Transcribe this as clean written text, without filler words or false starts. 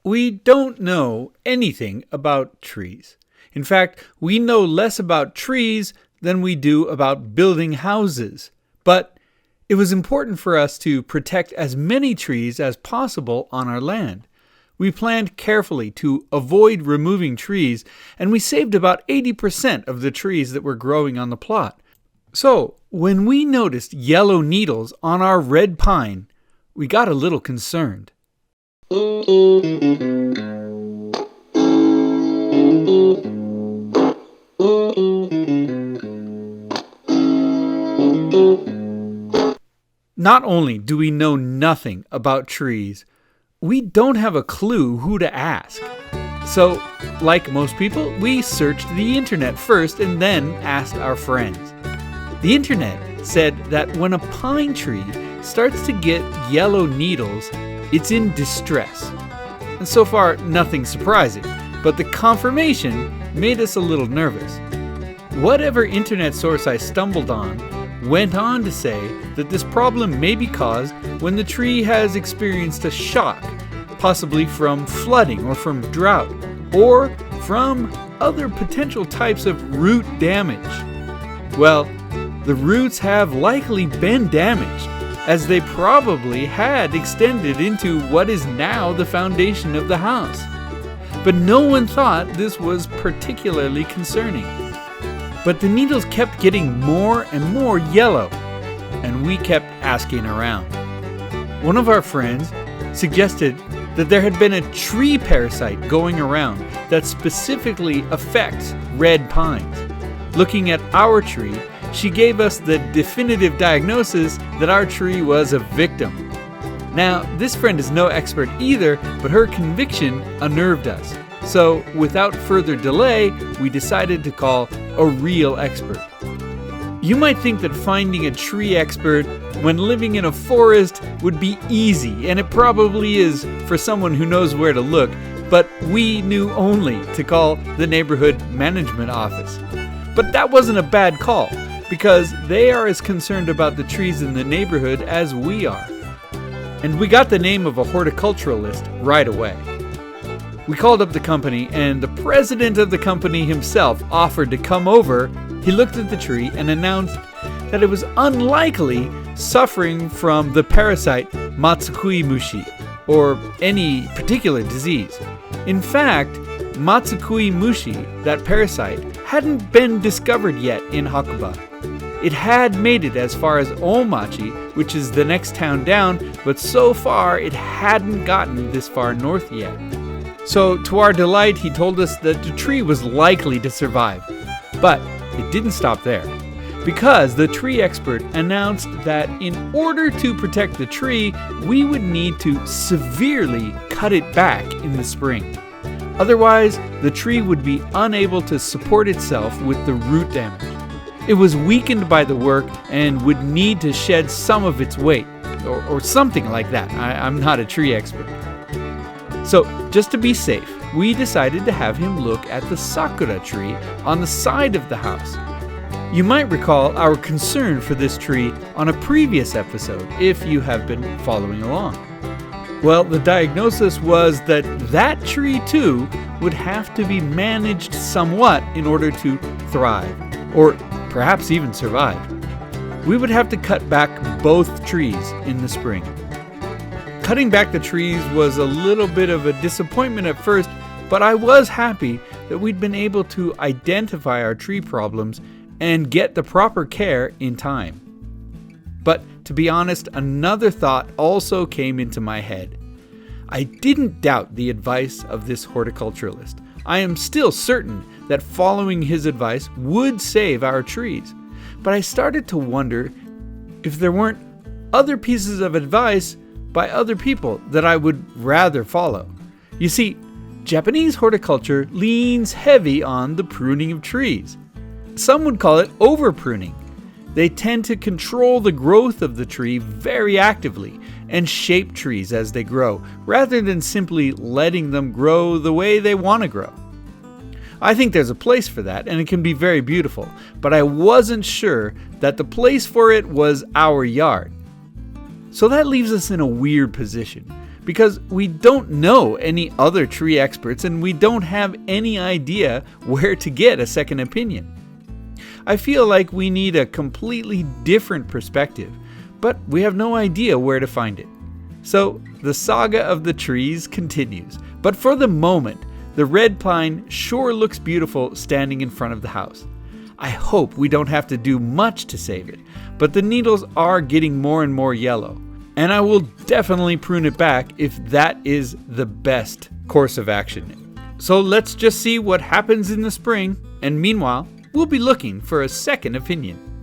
We don't know anything about trees. In fact, we know less about trees than we do about building houses. But it was important for us to protect as many trees as possible on our land. We planned carefully to avoid removing trees, and we saved about 80% of the trees that were growing on the plot. So, when we noticed yellow needles on our red pine, we got a little concerned. Not only do we know nothing about trees, we don't have a clue who to ask. So, like most people, we searched the internet first and then asked our friends. The internet said that when a pine tree starts to get yellow needles, it's in distress. And so far, nothing surprising, but the confirmation made us a little nervous. Whatever internet source I stumbled on went on to say that this problem may be caused when the tree has experienced a shock, possibly from flooding or from drought, or from other potential types of root damage. Well, the roots have likely been damaged, as they probably had extended into what is now the foundation of the house. But no one thought this was particularly concerning. But the needles kept getting more and more yellow, and we kept asking around. One of our friends suggested that there had been a tree parasite going around that specifically affects red pines. Looking at our tree, she gave us the definitive diagnosis that our tree was a victim. Now, this friend is no expert either, but her conviction unnerved us. So, without further delay, we decided to call a real expert. You might think that finding a tree expert when living in a forest would be easy, and it probably is for someone who knows where to look, but we knew only to call the neighborhood management office. But that wasn't a bad call, because they are as concerned about the trees in the neighborhood as we are. And we got the name of a horticulturalist right away. We called up the company, and the president of the company himself offered to come over. He looked at the tree and announced that it was unlikely suffering from the parasite Matsukui mushi, or any particular disease. In fact, Matsukui mushi, that parasite, hadn't been discovered yet in Hakuba. It had made it as far as Omachi, which is the next town down, but so far it hadn't gotten this far north yet. So, to our delight, he told us that the tree was likely to survive. But it didn't stop there, because the tree expert announced that in order to protect the tree, we would need to severely cut it back in the spring. Otherwise, the tree would be unable to support itself with the root damage. It was weakened by the work and would need to shed some of its weight, or something like that. I'm not a tree expert. So, just to be safe, we decided to have him look at the sakura tree on the side of the house. You might recall our concern for this tree on a previous episode, if you have been following along. Well, the diagnosis was that that tree too would have to be managed somewhat in order to thrive, or perhaps even survive. We would have to cut back both trees in the spring. Cutting back the trees was a little bit of a disappointment at first, but I was happy that we'd been able to identify our tree problems and get the proper care in time. But to be honest, another thought also came into my head. I didn't doubt the advice of this horticulturalist. I am still certain that following his advice would save our trees. But I started to wonder if there weren't other pieces of advice by other people that I would rather follow. You see, Japanese horticulture leans heavy on the pruning of trees. Some would call it over-pruning. They tend to control the growth of the tree very actively and shape trees as they grow, rather than simply letting them grow the way they want to grow. I think there's a place for that, and it can be very beautiful, but I wasn't sure that the place for it was our yard. So that leaves us in a weird position, because we don't know any other tree experts and we don't have any idea where to get a second opinion. I feel like we need a completely different perspective, but we have no idea where to find it. So the saga of the trees continues, but for the moment, the red pine sure looks beautiful standing in front of the house. I hope we don't have to do much to save it, but the needles are getting more and more yellow, and I will definitely prune it back if that is the best course of action. So let's just see what happens in the spring, and meanwhile, we'll be looking for a second opinion.